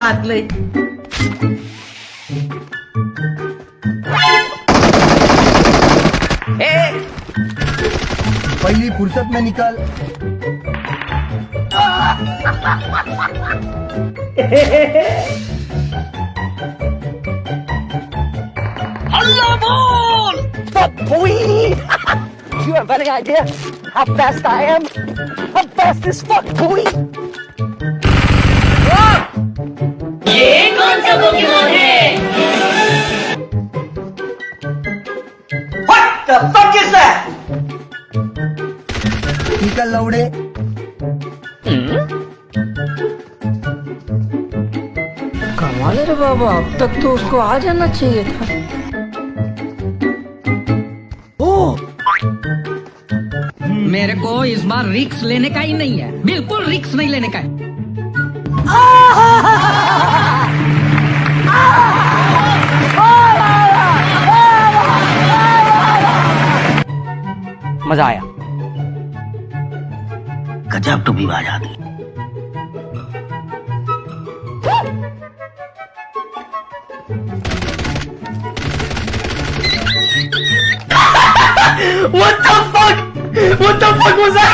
बात ले पहली फुर्सत में निकल। Allah ball! Fuck boy! You have any idea how fast I am? I'm fast as fuck, boy! ये कौन सा पोकेमॉन है? What the fuck is that? निकल लौड़े। कमाल है रे बाबा, अब तक तो उसको आ जाना चाहिए था। मेरे को इस बार रिक्स लेने का ही नहीं है, बिल्कुल रिक्स नहीं लेने का है। मजा आया। गजब टू भी बाज आती। What the fuck? What the fuck was that?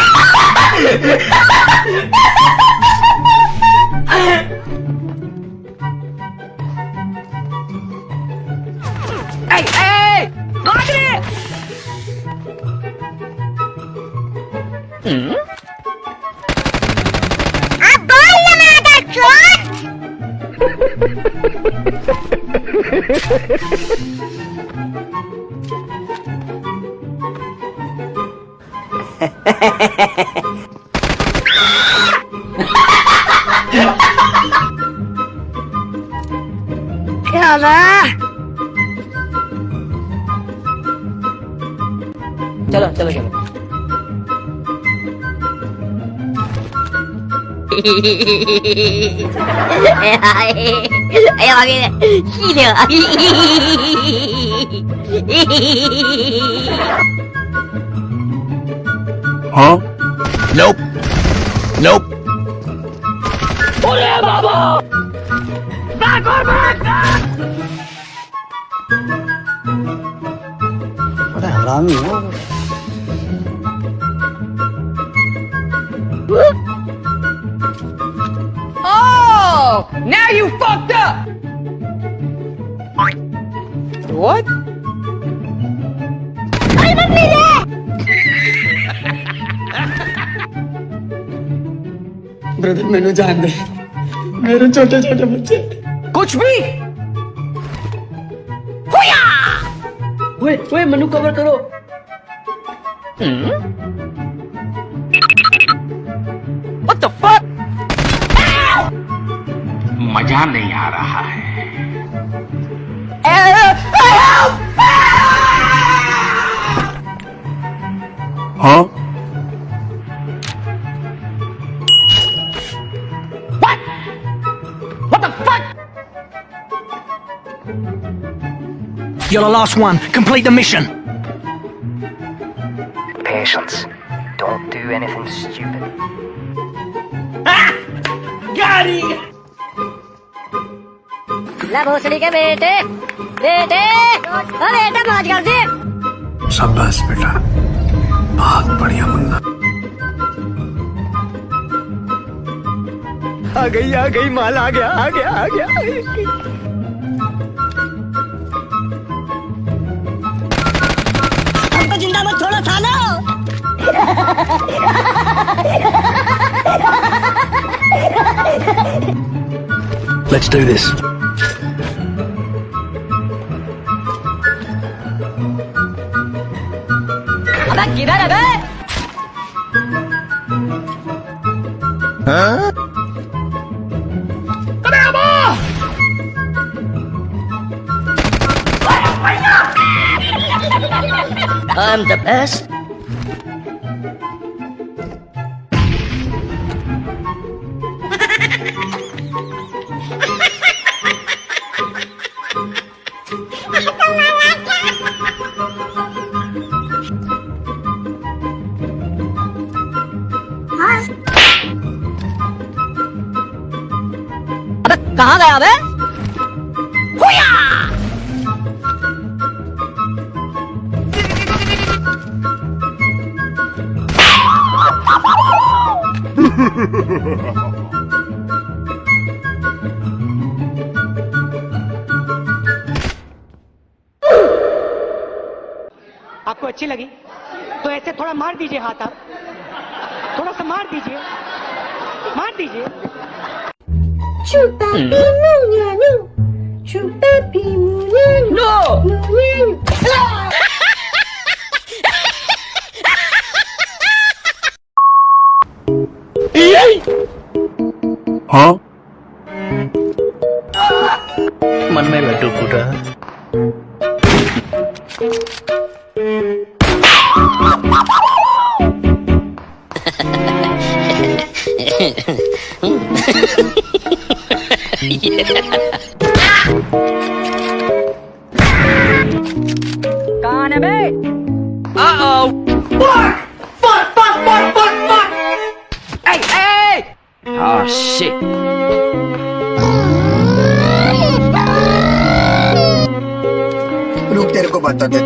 Hey, hey! भाग रे! अब बोल ना मादा चोर! क्या चलो चलो चलो। हाँ? Nope. Nope. अरे बाबा! भाग और भाग! बड़ा हरामी हो। Oh! Now you fucked up! What? Brother मैंने जान दे, मेरे छोटे छोटे बच्चे। कुछ भी? ओए मनु कवर करो। What the fuck? मजा नहीं आ रहा है। हाँ? What the fuck? You're the last one. Complete the mission. Patience. Don't do anything stupid. गाड़ी! ला भोसड़ी के बेटे बेटे बेटा मौज कर दे। शाबाश बेटा, बहुत बढ़िया मुन्ना। आ गई माल आ गया। हमको जिंदा मत छोड़ो सालो। Let's do this. अबे किधर है बे? हाँ? अबे अबा! I'm the best. कहाँ गया बे? आपको अच्छी लगी तो ऐसे थोड़ा मार दीजिए हाथ, आप थोड़ा सा मार दीजिए, मार दीजिए। हाँ मन में लड्डू फूटा। कौन है बे? Oh shit. रुक तेरे को बता दे।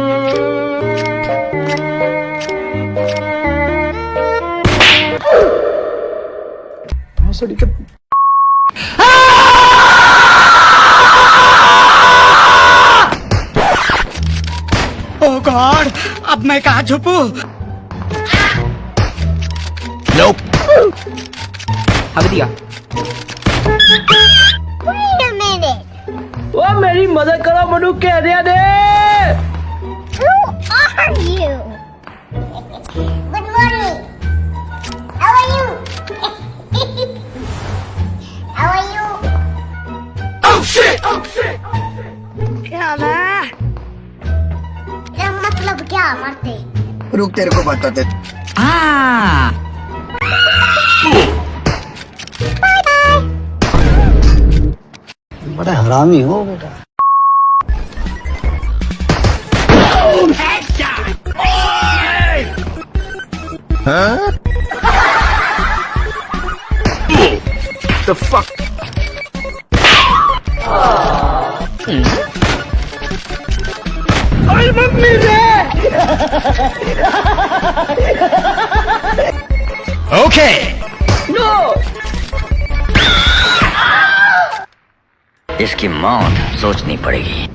ओह गॉड, अब मैं कहाँ छुपू? Nope. अब दिया। ओ मेरी मदद करो मनु, कह दिया दे। Who are you? Good morning. How are you? How are you? Oh shit! Oh shit! क्या मतलब क्या मारते? रुक तेरे को बता दे। बड़ा हरामी हो बेटा। हाँ? The fuck? अरे मम्मी रे। Okay. नो। इसकी मौत सोचनी पड़ेगी।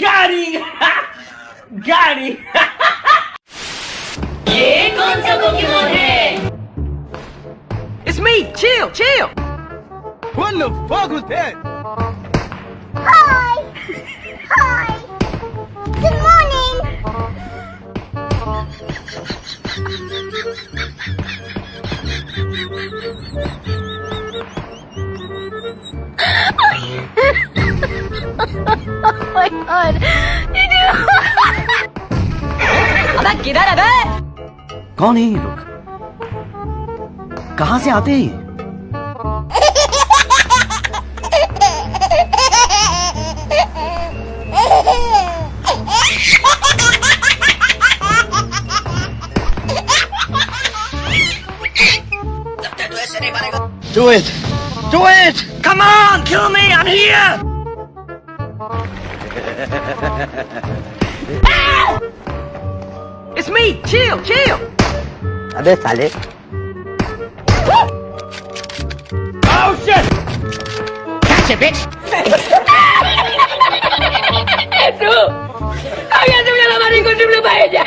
गाड़ी गाड़ी। ये कौन सा पोकेमोन है? It's me. Chill, chill. What the fuck was that? Hi. Hi. Good morning. Oh my God. अबे किधर है बे? कौन है ये लोग? कहाँ से आते हैं? Do it! Do it! Come on, kill me. I'm here. It's me. Chill, chill. अबे साले। Oh shit. Catch it, bitch. Tú. Había subido la mano con triple paella.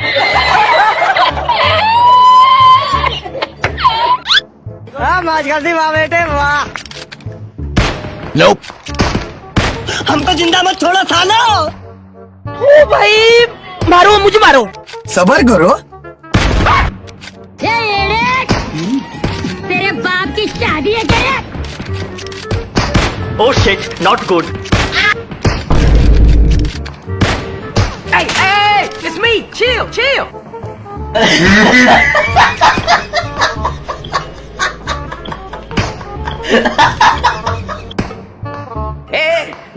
मौज कर दी वाह बेटे वाह। Nope. हमको जिंदा मत छोड़ो सालो। ओ भाई मारो, मुझे मारो। सबर करो। तेरे बाप की शादी है क्या? Oh shit, not good. Hey, hey, it's me. Chill, chill.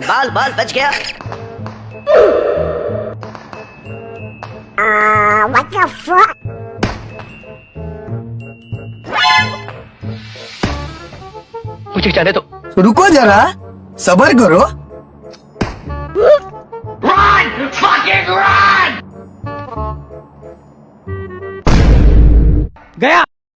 बाल बाल बच गया. What the fuck? मुझे जाने दो. रुको जरा, सबर करो.